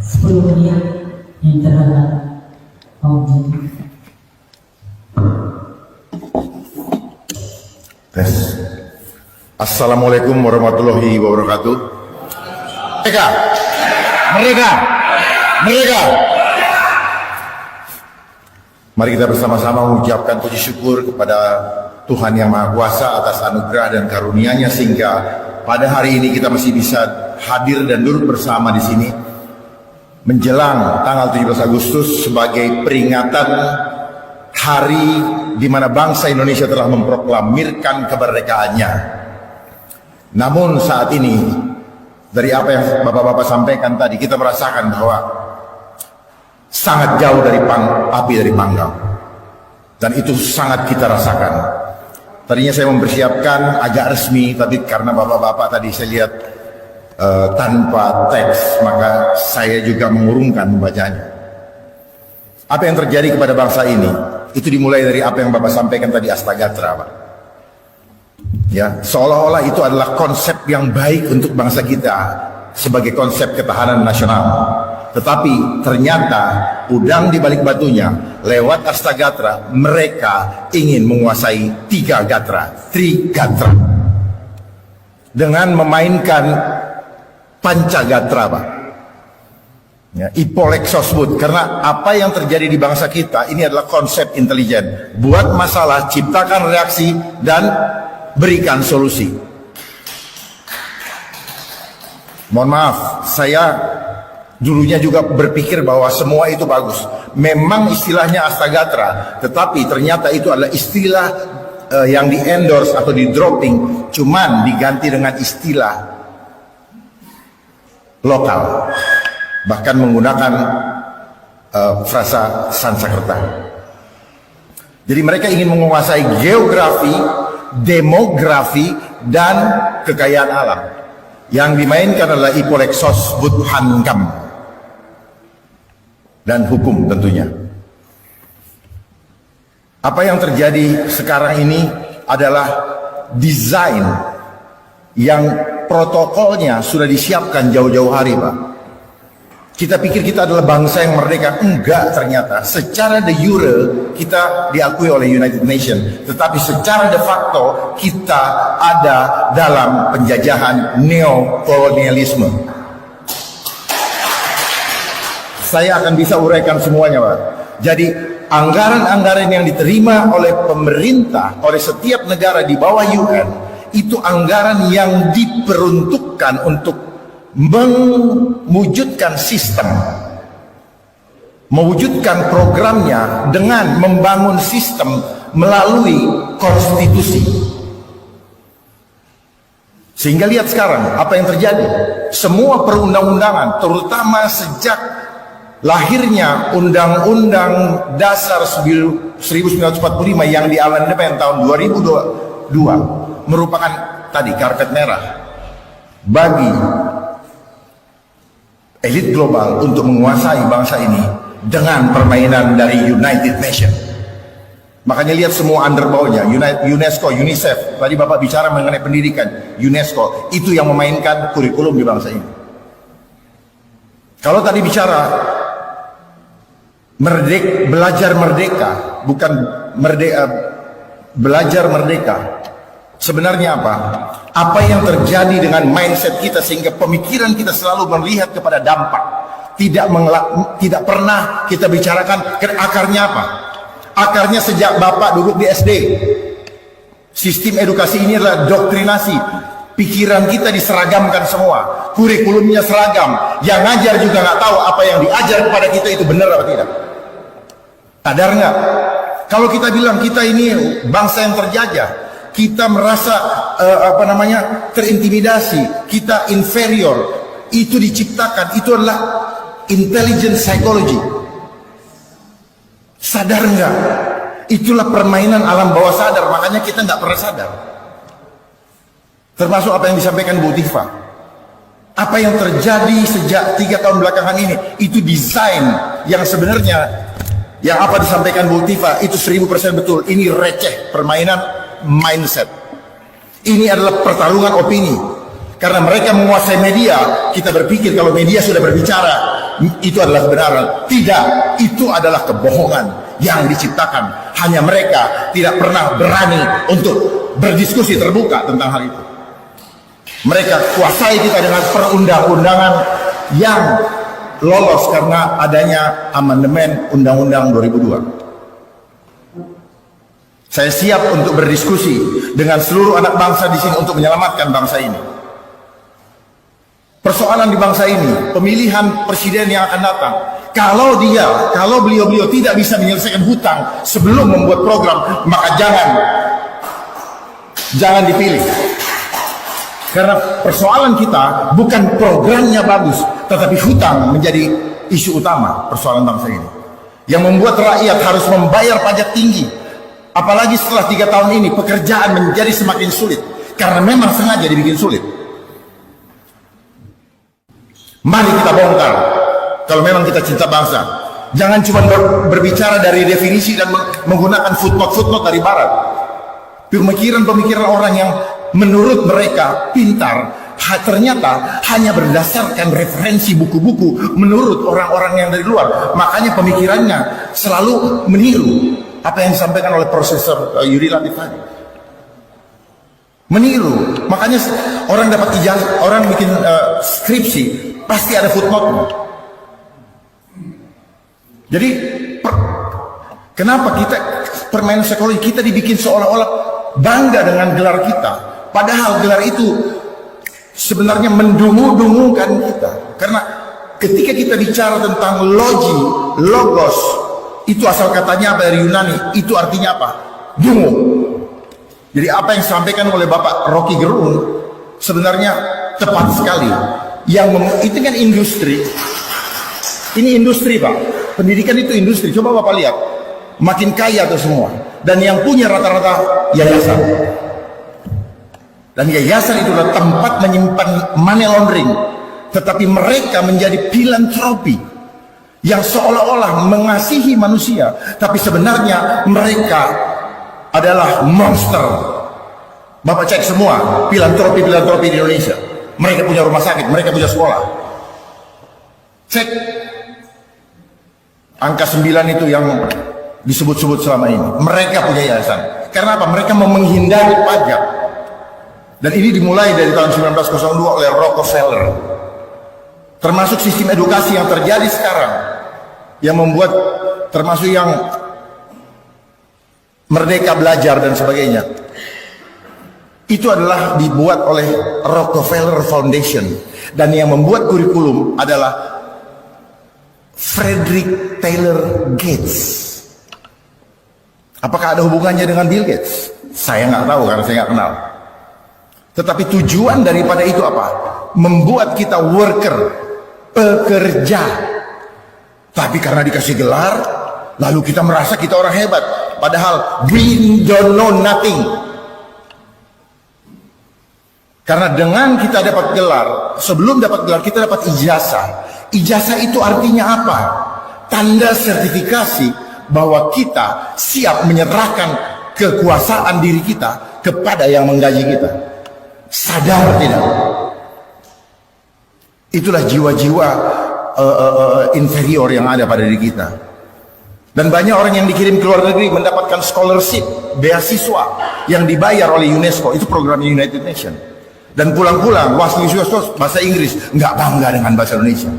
10 menit yang terhadap kaum. Tes. Assalamualaikum warahmatullahi wabarakatuh. Mereka, mereka, mereka. Mari kita bersama-sama mengucapkan puji syukur kepada Tuhan Yang Maha Kuasa atas anugerah dan karunia-Nya sehingga pada hari ini kita masih bisa hadir dan duduk bersama di sini menjelang tanggal 17 Agustus sebagai peringatan hari di mana bangsa Indonesia telah memproklamirkan kemerdekaannya. Namun saat ini dari apa yang Bapak-bapak sampaikan tadi kita merasakan bahwa sangat jauh dari api dari panggang, dan itu sangat kita rasakan. Tadinya saya mempersiapkan agak resmi, tapi karena bapak-bapak tadi saya lihat tanpa teks, maka saya juga mengurungkan membacanya. Apa yang terjadi kepada bangsa ini itu dimulai dari apa yang bapak sampaikan tadi, Astagatra, Pak. Ya, seolah-olah itu adalah konsep yang baik untuk bangsa kita sebagai konsep ketahanan nasional. Tetapi ternyata udang di balik batunya, lewat Astagatra mereka ingin menguasai 3 gatra, Trigatra, dengan memainkan Pancagatra, Pak. Ya, Ipolexosbud, karena apa yang terjadi di bangsa kita ini adalah konsep intelijen. Buat masalah, ciptakan reaksi, dan berikan solusi. Mohon maaf, saya dulunya juga berpikir bahwa semua itu bagus. Memang istilahnya Astagatra, tetapi ternyata itu adalah istilah yang di endorse atau di dropping, cuman diganti dengan istilah lokal, bahkan menggunakan frasa Sanskerta. Jadi mereka ingin menguasai geografi, demografi, dan kekayaan alam. Yang dimainkan adalah Ipolexosbud Hankam dan hukum tentunya. Apa yang terjadi sekarang ini adalah desain yang protokolnya sudah disiapkan jauh-jauh hari, Pak. Kita pikir kita adalah bangsa yang merdeka. Enggak, ternyata secara de jure kita diakui oleh United Nations, tetapi secara de facto kita ada dalam penjajahan neokolonialisme. Saya akan bisa uraikan semuanya, Pak. Jadi anggaran-anggaran yang diterima oleh pemerintah, oleh setiap negara di bawah UN, itu anggaran yang diperuntukkan untuk mewujudkan sistem, mewujudkan programnya dengan membangun sistem melalui konstitusi. Sehingga lihat sekarang apa yang terjadi. Semua perundang-undangan, terutama sejak lahirnya Undang-Undang Dasar 1945 yang diamandemen tahun 2002 merupakan tadi karpet merah bagi elit global untuk menguasai bangsa ini dengan permainan dari United Nations. Makanya lihat semua underbawnya, UNESCO, UNICEF. Tadi Bapak bicara mengenai pendidikan, UNESCO itu yang memainkan kurikulum di bangsa ini. Kalau tadi bicara belajar merdeka, bukan belajar merdeka. Sebenarnya apa? Apa yang terjadi dengan mindset kita sehingga pemikiran kita selalu melihat kepada dampak. Tidak pernah kita bicarakan akarnya apa? Akarnya sejak Bapak duduk di SD. Sistem edukasi ini adalah doktrinasi. Pikiran kita diseragamkan semua. Kurikulumnya seragam. Yang ngajar juga nggak tahu apa yang diajar kepada kita itu benar atau tidak. Sadar nggak? Kalau kita bilang kita ini bangsa yang terjajah, kita merasa terintimidasi, kita inferior, itu diciptakan, itu adalah intelligent psychology. Sadar nggak? Itulah permainan alam bawah sadar, makanya kita nggak pernah sadar. Termasuk apa yang disampaikan Bu Tifa. Apa yang terjadi sejak 3 tahun belakangan ini, itu desain yang sebenarnya yang apa disampaikan Bu Tifa itu 1000% betul. Ini receh, permainan mindset. Ini adalah pertarungan opini. Karena mereka menguasai media, kita berpikir kalau media sudah berbicara, itu adalah kebenaran. Tidak, itu adalah kebohongan yang diciptakan. Hanya mereka tidak pernah berani untuk berdiskusi terbuka tentang hal itu. Mereka kuasai kita dengan perundang-undangan yang lolos karena adanya amandemen Undang-Undang 2002. Saya siap untuk berdiskusi dengan seluruh anak bangsa di sini untuk menyelamatkan bangsa ini. Persoalan di bangsa ini, pemilihan presiden yang akan datang, kalau beliau-beliau tidak bisa menyelesaikan hutang sebelum membuat program, maka jangan dipilih. Karena persoalan kita bukan programnya bagus, tetapi hutang menjadi isu utama persoalan bangsa ini. Yang membuat rakyat harus membayar pajak tinggi. Apalagi setelah 3 tahun ini pekerjaan menjadi semakin sulit karena memang sengaja dibikin sulit. Mari kita bongkar kalau memang kita cinta bangsa. Jangan cuma berbicara dari definisi dan menggunakan footnote dari barat. Pemikiran-pemikiran orang yang menurut mereka pintar ternyata hanya berdasarkan referensi buku-buku menurut orang-orang yang dari luar. Makanya pemikirannya selalu meniru apa yang disampaikan oleh Profesor Yudi Latif tadi. Meniru. Makanya orang dapat ijazah, orang bikin skripsi pasti ada footnote-nya. Jadi kenapa kita permainan psikologi kita dibikin seolah-olah bangga dengan gelar kita, padahal gelar itu sebenarnya mendungu-dungungkan kita. Karena ketika kita bicara tentang logos, itu asal katanya apa dari Yunani, itu artinya apa? Dungu. Jadi apa yang disampaikan oleh Bapak Rocky Gerung sebenarnya tepat sekali. Itu kan industri. Ini industri, Pak. Pendidikan itu industri. Coba Bapak lihat. Makin kaya itu semua. Dan yang punya rata-rata yayasan. Dan yayasan itulah tempat menyimpan money laundering. Tetapi mereka menjadi filantropi yang seolah-olah mengasihi manusia, tapi sebenarnya mereka adalah monster. Bapak cek semua filantropi di Indonesia. Mereka punya rumah sakit, mereka punya sekolah. Cek angka 9 itu yang disebut-sebut selama ini. Mereka punya yayasan. Karena apa? Mereka mau menghindari pajak. Dan ini dimulai dari tahun 1902 oleh Rockefeller. Termasuk sistem edukasi yang terjadi sekarang, yang membuat termasuk yang merdeka belajar dan sebagainya, itu adalah dibuat oleh Rockefeller Foundation. Dan yang membuat kurikulum adalah Frederick Taylor Gates. Apakah ada hubungannya dengan Bill Gates? Saya nggak tahu karena saya nggak kenal. Tetapi tujuan daripada itu apa? Membuat kita worker, pekerja. Tapi karena dikasih gelar, lalu kita merasa kita orang hebat. Padahal we don't know nothing. Karena dengan kita dapat gelar, sebelum dapat gelar kita dapat ijazah. Ijazah itu artinya apa? Tanda sertifikasi bahwa kita siap menyerahkan kekuasaan diri kita kepada yang menggaji kita. Sadar tidak? Itulah jiwa-jiwa inferior yang ada pada diri kita. Dan banyak orang yang dikirim ke luar negeri mendapatkan scholarship, beasiswa yang dibayar oleh UNESCO. Itu program United Nations. Dan pulang-pulang bahasa Inggris, nggak bangga dengan bahasa Indonesia.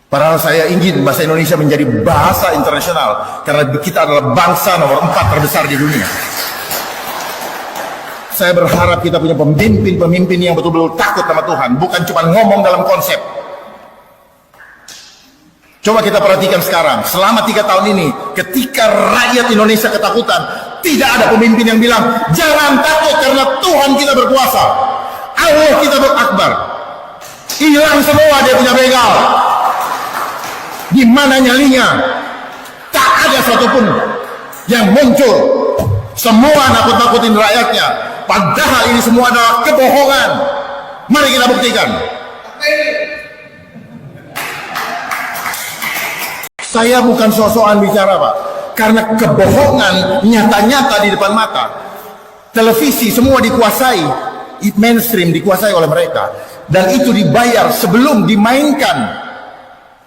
Padahal saya ingin bahasa Indonesia menjadi bahasa internasional karena kita adalah bangsa nomor 4 terbesar di dunia. Saya berharap kita punya pemimpin yang betul-betul takut sama Tuhan, bukan cuma ngomong dalam konsep. Coba kita perhatikan sekarang, selama 3 tahun ini, ketika rakyat Indonesia ketakutan, tidak ada pemimpin yang bilang, jangan takut karena Tuhan kita berkuasa. Allah kita berakbar. Hilang semua dia punya begal. Di mana nyalinya? Tak ada satupun yang muncul. Semua nakut-nakutin rakyatnya. Padahal ini semua adalah kebohongan. Mari kita buktikan. Saya bukan sok-sokan bicara, Pak. Karena kebohongan nyata-nyata di depan mata. Televisi semua dikuasai, mainstream dikuasai oleh mereka. Dan itu dibayar sebelum dimainkan.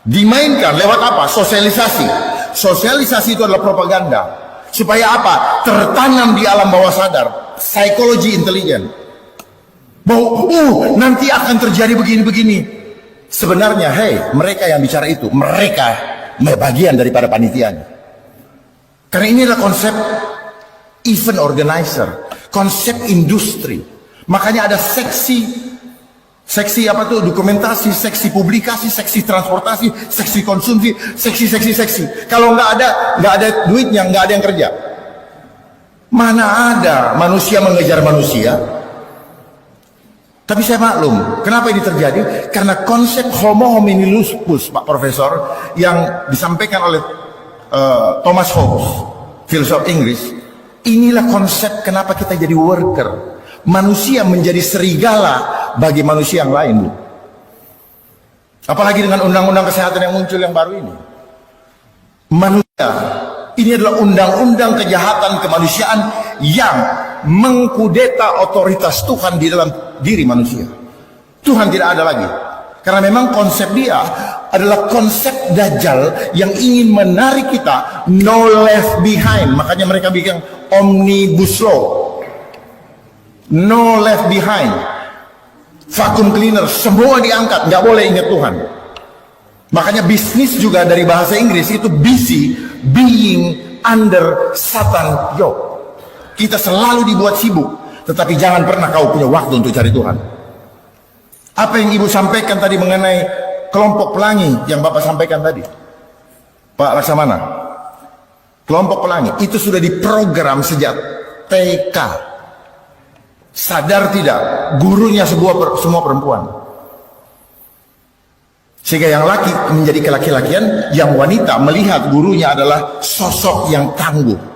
Dimainkan lewat apa? Sosialisasi. Sosialisasi itu adalah propaganda. Supaya apa? Tertanam di alam bawah sadar. Psikologi intelijen. Bahwa nanti akan terjadi begini-begini. Sebenarnya, mereka yang bicara itu, mereka bagian daripada panitianya. Karena ini adalah konsep event organizer, konsep industri. Makanya ada seksi apa tuh? Dokumentasi, seksi publikasi, seksi transportasi, seksi konsumsi, seksi. Kalau nggak ada duitnya, nggak ada yang kerja. Mana ada manusia mengejar manusia? Tapi saya maklum, kenapa ini terjadi? Karena konsep homo homini lupus, Pak Profesor, yang disampaikan oleh Thomas Hobbes, filsuf Inggris, inilah konsep kenapa kita jadi worker. Manusia menjadi serigala bagi manusia yang lain. Apalagi dengan undang-undang kesehatan yang muncul yang baru ini. Manusia, ini adalah undang-undang kejahatan kemanusiaan yang mengkudeta otoritas Tuhan di dalam diri manusia. Tuhan tidak ada lagi. Karena memang konsep dia adalah konsep Dajjal yang ingin menarik kita no left behind. Makanya mereka bikin omnibus law. No left behind. Vacuum cleaner, semua diangkat, nggak boleh ingat Tuhan. Makanya bisnis juga dari bahasa Inggris itu busy being under Satan yoke. Kita selalu dibuat sibuk, tetapi jangan pernah kau punya waktu untuk cari Tuhan. Apa yang Ibu sampaikan tadi mengenai kelompok pelangi yang Bapak sampaikan tadi, Pak Laksamana, kelompok pelangi itu sudah diprogram sejak TK. Sadar tidak, gurunya semua perempuan. Sehingga yang laki menjadi kelaki-lakian, yang wanita melihat gurunya adalah sosok yang tangguh.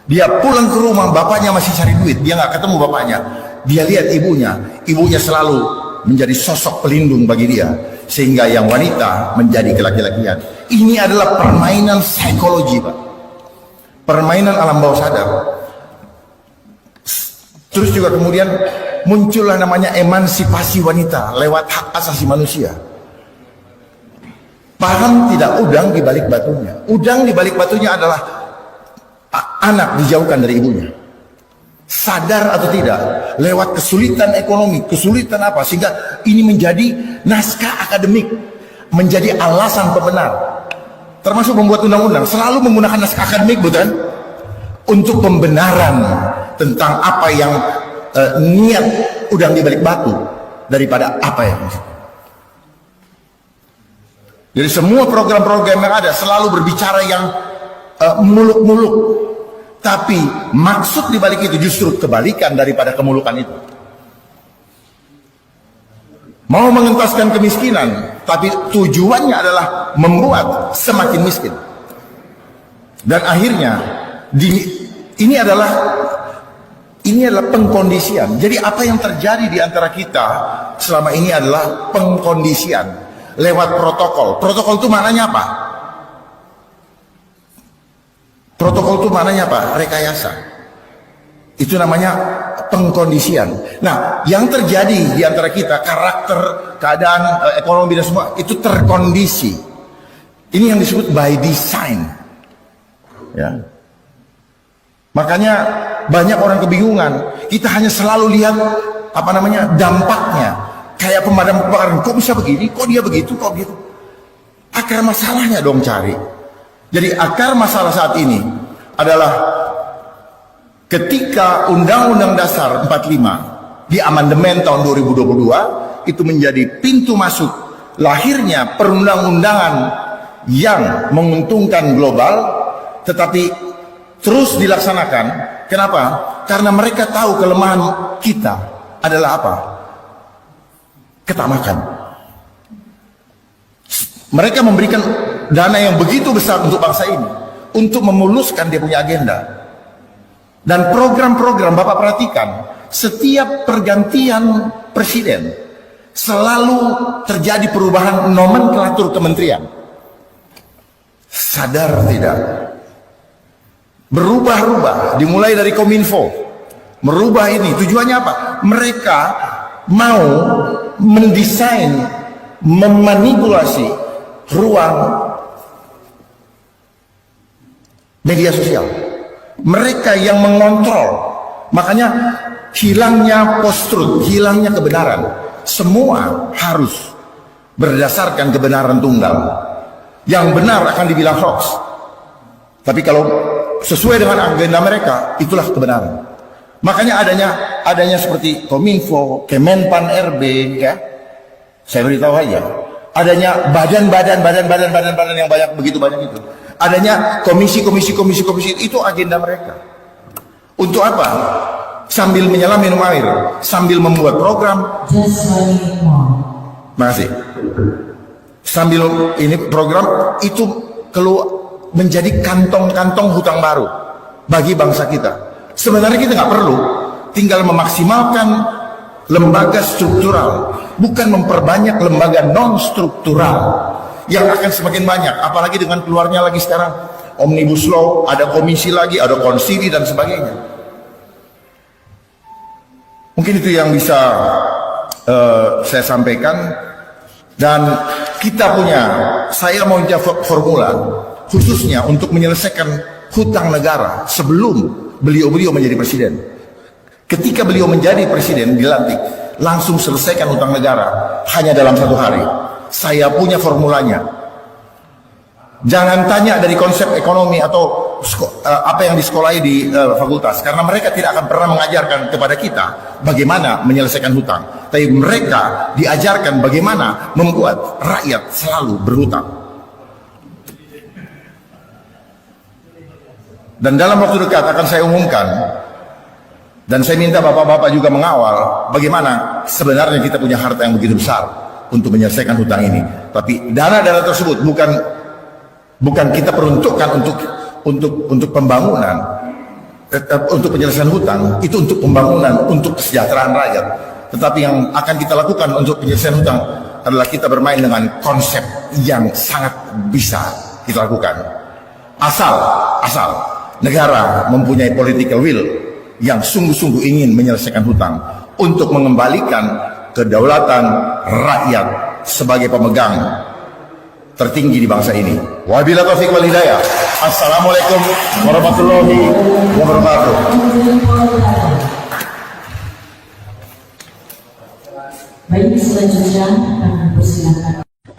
Dia pulang ke rumah, bapaknya masih cari duit, dia nggak ketemu bapaknya. Dia lihat ibunya selalu menjadi sosok pelindung bagi dia. Sehingga yang wanita menjadi kelaki-lakian. Ini adalah permainan psikologi, Pak. Permainan alam bawah sadar. Terus juga kemudian muncullah namanya emansipasi wanita lewat hak asasi manusia. Paham tidak udang di balik batunya? Udang di balik batunya adalah anak dijauhkan dari ibunya. Sadar atau tidak, lewat kesulitan ekonomi, kesulitan apa, sehingga ini menjadi naskah akademik, menjadi alasan pembenar. Termasuk membuat undang-undang, selalu menggunakan naskah akademik, bukan? Untuk pembenaran tentang apa yang niat udang di balik batu daripada apa yang jadi semua program-program yang ada selalu berbicara yang muluk-muluk, tapi maksud di balik itu justru kebalikan daripada kemulukan itu. Mau mengentaskan kemiskinan, tapi tujuannya adalah membuat semakin miskin. Dan akhirnya ini adalah pengkondisian. Jadi apa yang terjadi di antara kita selama ini adalah pengkondisian lewat protokol. Protokol itu maknanya apa? Protokol itu maknanya apa? Rekayasa. Itu namanya pengkondisian. Nah, yang terjadi di antara kita, karakter, keadaan, ekonomi dan semua itu terkondisi. Ini yang disebut by design. Ya. Makanya banyak orang kebingungan. Kita hanya selalu lihat dampaknya. Kayak pemadam kebakaran, kok bisa begini, kok dia begitu, kok gitu. Akar masalahnya dong cari. Jadi akar masalah saat ini adalah ketika Undang-Undang Dasar 45 di amandemen tahun 2022 itu menjadi pintu masuk lahirnya perundang-undangan yang menguntungkan global, tetapi terus dilaksanakan. Kenapa? Karena mereka tahu kelemahan kita adalah apa? Ketamakan. Mereka memberikan dana yang begitu besar untuk bangsa ini untuk memuluskan dia punya agenda. Dan program-program Bapak perhatikan, setiap pergantian presiden selalu terjadi perubahan nomenklatur kementerian. Sadar tidak? Berubah-ubah, dimulai dari Kominfo, merubah ini. Tujuannya apa? Mereka mau mendesain, memanipulasi ruang media sosial. Mereka yang mengontrol. Makanya hilangnya post-truth, hilangnya kebenaran. Semua harus berdasarkan kebenaran tunggal. Yang benar akan dibilang hoax. Tapi kalau sesuai dengan agenda mereka, itulah kebenaran. Makanya adanya seperti Kominfo, Kemenpan RB, ya. Saya beritahu aja. Adanya badan-badan yang banyak, begitu banyak itu. Adanya komisi itu agenda mereka. Untuk apa? Sambil menyelam minum air, sambil membuat program. Just 1 minute more. Makasih. Sambil ini program itu keluar menjadi kantong-kantong hutang baru bagi bangsa kita. Sebenarnya kita nggak perlu, tinggal memaksimalkan lembaga struktural, bukan memperbanyak lembaga non struktural yang akan semakin banyak. Apalagi dengan keluarnya lagi sekarang Omnibus Law, ada komisi lagi, ada konsili dan sebagainya. Mungkin itu yang bisa saya sampaikan. Dan kita saya mau formula khususnya untuk menyelesaikan hutang negara sebelum beliau menjadi presiden. Ketika beliau menjadi presiden dilantik, langsung selesaikan hutang negara hanya dalam 1 hari. Saya punya formulanya. Jangan tanya dari konsep ekonomi atau apa yang disekolahi di fakultas, karena mereka tidak akan pernah mengajarkan kepada kita bagaimana menyelesaikan hutang. Tapi mereka diajarkan bagaimana membuat rakyat selalu berhutang. Dan dalam waktu dekat akan saya umumkan, dan saya minta bapak-bapak juga mengawal bagaimana sebenarnya kita punya harta yang begitu besar untuk menyelesaikan hutang ini. Tapi dana-dana tersebut bukan kita peruntukkan untuk pembangunan, untuk penyelesaian hutang, itu untuk pembangunan, untuk kesejahteraan rakyat. Tetapi yang akan kita lakukan untuk penyelesaian hutang adalah kita bermain dengan konsep yang sangat bisa kita lakukan. Asal negara mempunyai political will yang sungguh-sungguh ingin menyelesaikan hutang untuk mengembalikan kedaulatan rakyat sebagai pemegang tertinggi di bangsa ini. Wabillahi taufiq wal hidayah. Assalamualaikum warahmatullahi wabarakatuh. Baik, selanjutnya kami persilakan